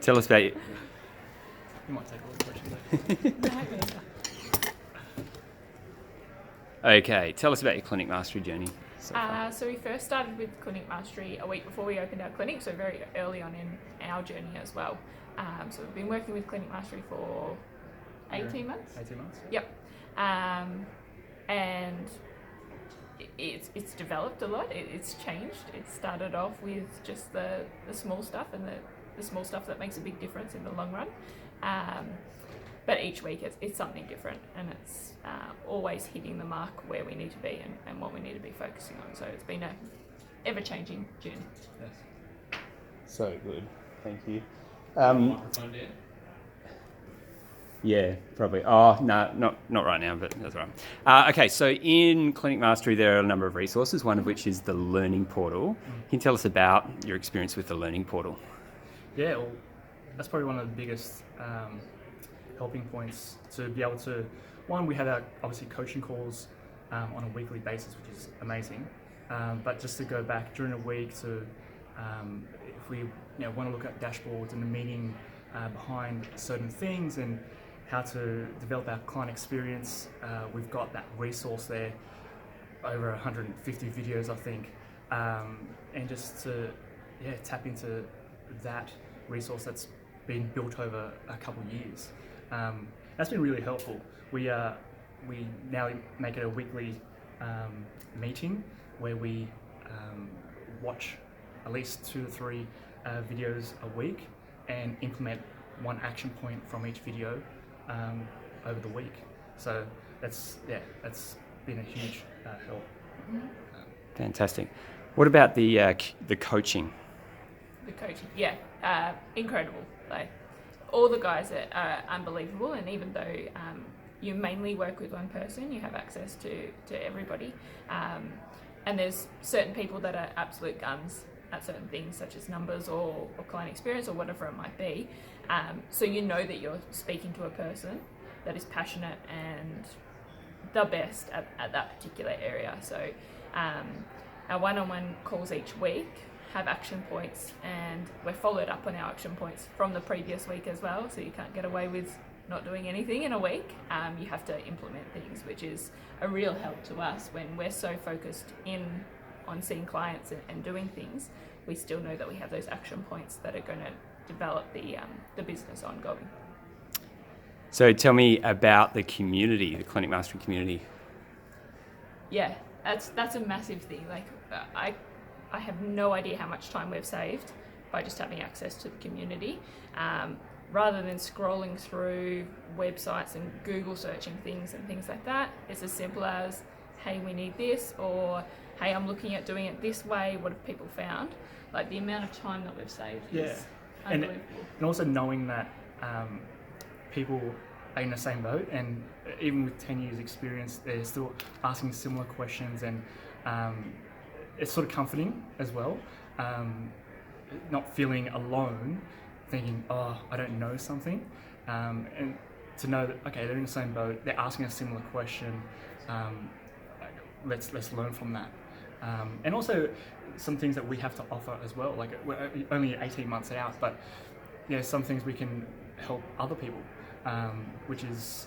Tell us about You might take all the questions. Okay, tell us about your clinic mastery journey so far. So we first started with Clinic Mastery a week before we opened our clinic, so very early on in our journey as well. So we've been working with Clinic Mastery for 18 months. 18 months? Yep. And it's developed a lot. It's changed. It started off with just the small stuff and the small stuff that makes a big difference in the long run. But each week it's something different, and it's always hitting the mark where we need to be and what we need to be focusing on. So it's been a ever-changing journey. Yes. So good, thank you. Microphone there. Yeah, probably. Oh, no, not right now, but that's all right. Okay, so in Clinic Mastery, there are a number of resources, one of which is the Learning Portal. Can you tell us about your experience with the Learning Portal? Yeah, well, that's probably one of the biggest helping points to be able to, one, we have our obviously coaching calls on a weekly basis, which is amazing. But just to go back during a week to, if we want to look at dashboards and the meaning behind certain things and how to develop our client experience, we've got that resource there, over 150 videos I think, and just to tap into that resource that's been built over a couple of years. That's been really helpful. We now make it a weekly meeting where we watch at least 2 to 3 videos a week and implement one action point from each video over the week. So that's been a huge help. Fantastic. What about the coaching? The coaching, incredible. Like, all the guys are unbelievable, and even though you mainly work with one person, you have access to everybody. And there's certain people that are absolute guns at certain things, such as numbers or client experience or whatever it might be. So you know that you're speaking to a person that is passionate and the best at that particular area. So our one-on-one calls each week have action points, and we're followed up on our action points from the previous week as well, so you can't get away with not doing anything in a week. You have to implement things, which is a real help to us when we're so focused on seeing clients and doing things. We still know that we have those action points that are going to develop the business ongoing. So tell me about the community, the Clinic Mastery community. Yeah, that's a massive thing. Like, I have no idea how much time we've saved by just having access to the community. Rather than scrolling through websites and Google searching things and things like that, it's as simple as, hey, we need this, or hey, I'm looking at doing it this way, what have people found? Like, the amount of time that we've saved is unbelievable. And also knowing that people are in the same boat, and even with 10 years experience, they're still asking similar questions, and it's sort of comforting as well, not feeling alone, thinking, oh, I don't know something, and to know that, okay, they're in the same boat, they're asking a similar question, let's learn from that. And also some things that we have to offer as well, like we're only 18 months out, but some things we can help other people, which is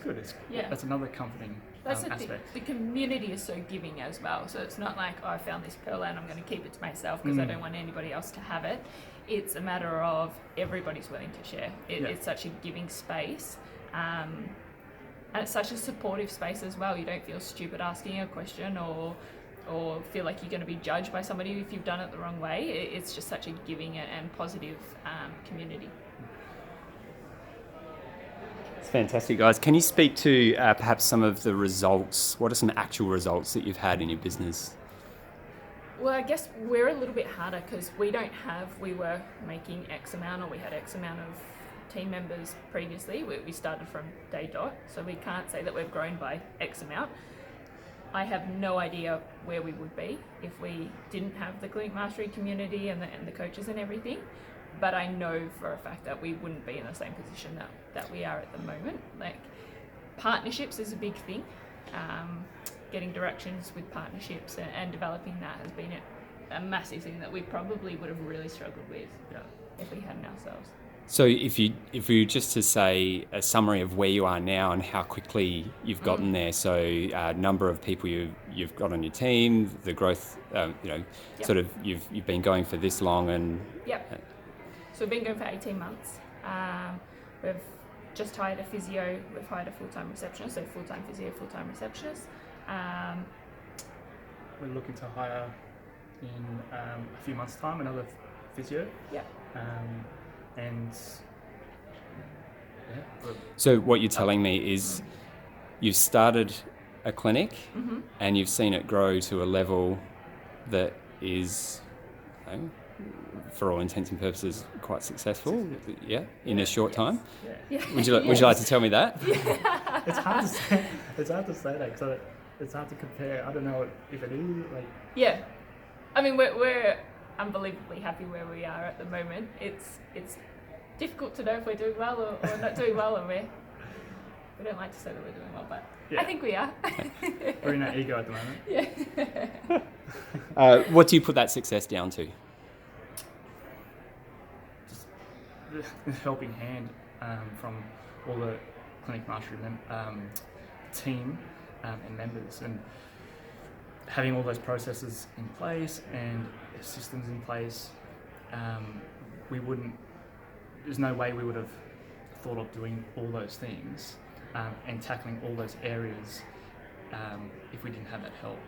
good. That's another comforting aspect. The community is so giving as well, so it's not like, oh, I found this pearl and I'm going to keep it to myself because I don't want anybody else to have it. It's a matter of everybody's willing to share. It's such a giving space, and it's such a supportive space as well. You don't feel stupid asking a question or feel like you're going to be judged by somebody if you've done it the wrong way. It's just such a giving and positive community. It's fantastic, guys. Can you speak to perhaps some of the results? What are some actual results that you've had in your business? Well, I guess we're a little bit harder because we were making X amount, or we had X amount of team members previously. We started from day dot, so we can't say that we've grown by X amount. I have no idea where we would be if we didn't have the Clinic Mastery community and the coaches and everything. But I know for a fact that we wouldn't be in the same position that we are at the moment. Like, partnerships is a big thing. Getting directions with partnerships and developing that has been a massive thing that we probably would have really struggled with if we hadn't ourselves. So if you just to say a summary of where you are now and how quickly you've gotten there, so number of people you've got on your team, the growth, sort of you've been going for this long, and so we've been going for 18 months. We've just hired a physio, we've hired a full-time receptionist, so full-time physio, full-time receptionist. We're looking to hire in a few months' time another physio. And so what you're telling me is you've started a clinic and you've seen it grow to a level that is, for all intents and purposes, quite successful. In a short time. Would you like to tell me that? It's hard to say. It's hard to say that because it's hard to compare. I don't know if it is like. Yeah, I mean we're unbelievably happy where we are at the moment. It's difficult to know if we're doing well or not doing well, and we don't like to say that we're doing well, but I think we are. We're in our ego at the moment. What do you put that success down to? Just the helping hand from all the clinic mastery team and members, and having all those processes in place and systems in place. There's no way we would have thought of doing all those things and tackling all those areas if we didn't have that help.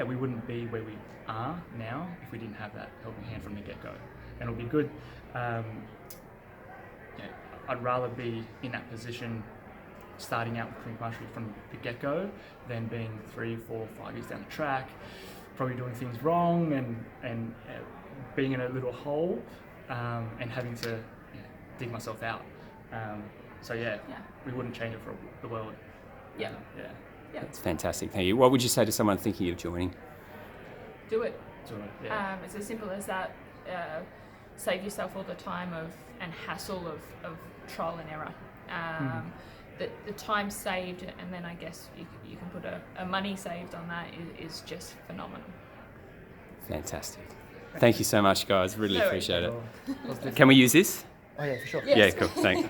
We wouldn't be where we are now if we didn't have that helping hand from the get-go. And it'll be good. I'd rather be in that position starting out with clinic mastery from the get-go than being 3, 4, 5 years down the track, probably doing things wrong and being in a little hole and having to dig myself out. We wouldn't change it for the world. That's fantastic. Thank you. What would you say to someone thinking of joining? Do it. Yeah. It's as simple as that. Save yourself all the time and hassle of trial and error. The time saved, and then I guess you can put a money saved on that is just phenomenal. Fantastic. Thank you so much, guys. Really No appreciate it. Can we use this? Oh yeah, for sure. Yeah, cool. Thanks.